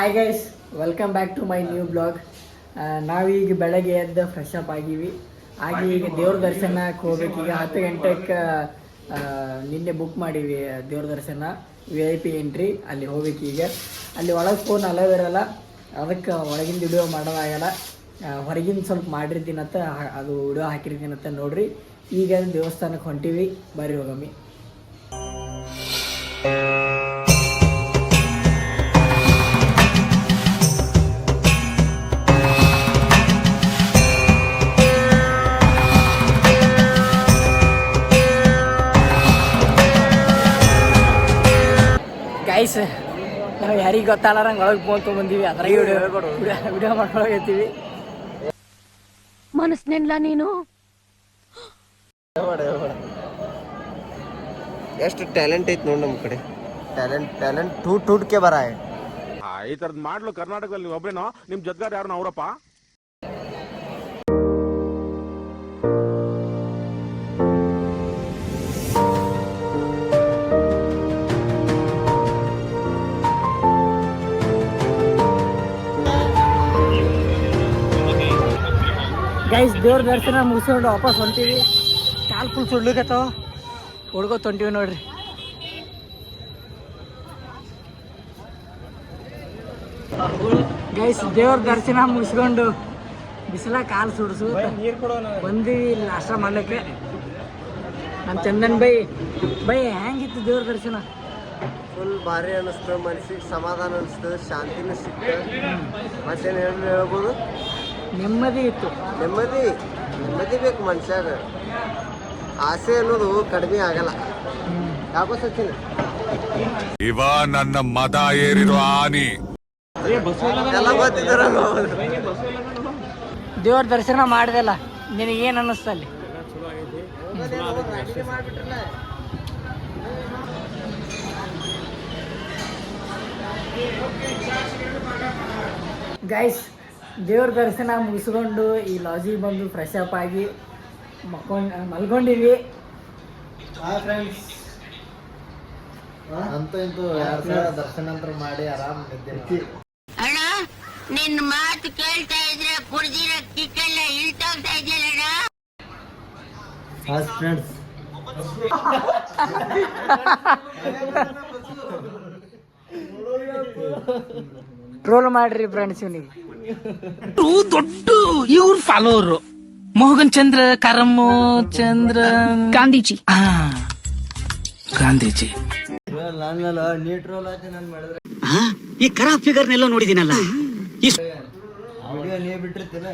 Hi guys, welcome back to my new blog. ನಾವೀಗ ಬೆಳಗ್ಗೆ ಎದ್ದು ಫ್ರೆಶ್ ಅಪ್ ಆಗಿವಿ. ಈಗ ದೇವ್ರ ದರ್ಶನಕ್ಕೆ ಹೋಗ್ಬೇಕು. ಈಗ 10 ಗಂಟೆಗೆ ನಿನ್ನೆ ಬುಕ್ ಮಾಡೀವಿ ದೇವ್ರ ದರ್ಶನ VIP ಎಂಟ್ರಿ. ಅಲ್ಲಿ ಹೋಗ್ಬೇಕು. ಈಗ ಅಲ್ಲಿ ಒಳಗೆ ಫೋನ್ ಅಲವ್ ಇರಲ್ಲ, ಅದಕ್ಕೆ ಒಳಗಿನ ವಿಡಿಯೋ ಮಾಡೋದಾಗಲ್ಲ. ಹೊರಗಿನ ಸ್ವಲ್ಪ ಮಾಡಿರ್ತೀನಂತ ಅದು ವಿಡಿಯೋ ಹಾಕಿರ್ತೀನಂತ ನೋಡ್ರಿ. ಈಗ ದೇವಸ್ಥಾನಕ್ಕೆ ಹೊಂಟೀವಿ, ಬರ್ರಿ ಹೋಗಮ್ಮಿ. ಗೈಸ್, ನಾವು ಯಾರಿಗೆ ಗೊತ್ತಾಗಲಾರಂಗೆ ಒಳಗೆ ಫೋನ್ ತೊಗೊಂಬಂದೀವಿ. ಅದ್ರಾಗ ವಿಡಿಯೋ ಮಾಡ್ಕೊಳಗತ್ತೀವಿ. ಮನಸ್ನೆಲ್ಲ ನೀನು ಎಷ್ಟು ಟ್ಯಾಲೆಂಟ್ ಐತಿ ನೋಡಿ ನಮ್ಮ ಕಡೆ. ಟ್ಯಾಲೆಂಟ್ ಟೂಟ್ಕೆ ಬರ. ಈ ತರದ್ ಮಾಡ್ಲು ಕರ್ನಾಟಕದಲ್ಲಿ ಒಬ್ರೇನೋ, ನಿಮ್ ಜೊತೆಗಾರ ಯಾರು ಅವರಪ್ಪ? ಗೈಸ್, ದೇವ್ರ ದರ್ಶನ ಮುಗಿಸ್ಕೊಂಡು ವಾಪಸ್ ಹೊಂಟೀವಿ. ಕಾಲು ಫುಲ್ ಸುಡ್ಲಿಕ್ಕತ್ತವ, ಹುಡ್ಕೋತ ಹೊಂಟೀವಿ ನೋಡ್ರಿ. ಗೈಸ್, ದೇವ್ರ ದರ್ಶನ ಮುಗಿಸ್ಕೊಂಡು ಬಿಸಿಲ ಕಾಲು ಸುಡ್ಸು ಬಂದೀವಿ ಇಲ್ಲಿ ನಾಷ್ಟ ಮಾಡ್ಲಿಕ್ಕೆ. ನಮ್ಮ ಚಂದನ್ ಬೈ ಹೆಂಗಿತ್ತು ದೇವ್ರ ದರ್ಶನ? ಫುಲ್ ಭಾರಿ ಅನಿಸ್ತು, ಮನಸ್ಸಿಗೆ ಸಮಾಧಾನ ಅನಿಸ್ತು, ಶಾಂತಿನೂ ಸಿಕ್ತು. ಮತ್ತೇನು ಹೇಳ್ಬೋದು, ನೆಮ್ಮದಿ ಇತ್ತು. ನೆಮ್ಮದಿ ಬೇಕು ಮನುಷ್ಯಾಗ. ಆಸೆ ಅನ್ನೋದು ಕಡಿಮೆ ಆಗಲ್ಲ. ಯಾಕೋ ಸಚಿನ್ ಇವ ನನ್ನ ಮದ ಏರಿರೋ ಆನಿ ಎಲ್ಲ ಗೊತ್ತಿದ್ದಾರ. ದೇವ್ರ ದರ್ಶನ ಮಾಡಿದೆಲ್ಲ, ನಿನಗೇನು ಅನ್ನಿಸ್ತ ಅಲ್ಲಿ? ಗೈಸ್, ದೇವ್ರ ದರ್ಶನ ಮುಗಿಸ್ಕೊಂಡು ಈ ಲಾಜಿಗೆ ಬಂದು ಫ್ರೆಶ್ ಅಪ್ ಆಗಿ ಮಲ್ಕೊಂಡಿವಿ. ಅಂತೂ ಇಂತೂ 2 ಸಾವಿರ ದರ್ಶನ ಅಂತ ಮಾಡಿ ಆರಾಮ್ ನಿದ್ದೆ. ಅಣ್ಣ, ನಿನ್ನ ಮಾತು ಕೇಳ್ತಾ ಇದ್ರೆ ಕುಡ್ದಿರೋ ಕಿಕ್ಕೆಲ್ಲ ಇಳ್ತೋಗ್ತಾ ಇದೆಯಲ್ಲ. ಫ್ರೆಂಡ್ಸ್, ಟ್ರೋಲ್ ಮಾಡ್ರಿ ಫ್ರೆಂಡ್ಸ್. ಇವನಿಗೆ ದೊಡ್ಡ ಇವ್ರ ಫಾಲೋವರ್ ಮೋಹನ್ ಚಂದ್ರ ಕರಮ್ಮು ಚಂದ್ರ ಗಾಂಧೀಜಿ. ಗಾಂಧೀಜಿ ನೀಟ್ರೋಲ್ ಹಾಕಿ ನಾನು ಮಾಡಿದ್ರೆ ಈ ಕರಾ ಫಿಗರ್ನೆಲ್ಲೋ ನೋಡಿದ್ದೀನಲ್ಲ. ವಿಡಿಯೋ ನೀವ್ ಬಿಟ್ಟಿರ್ತೀರ.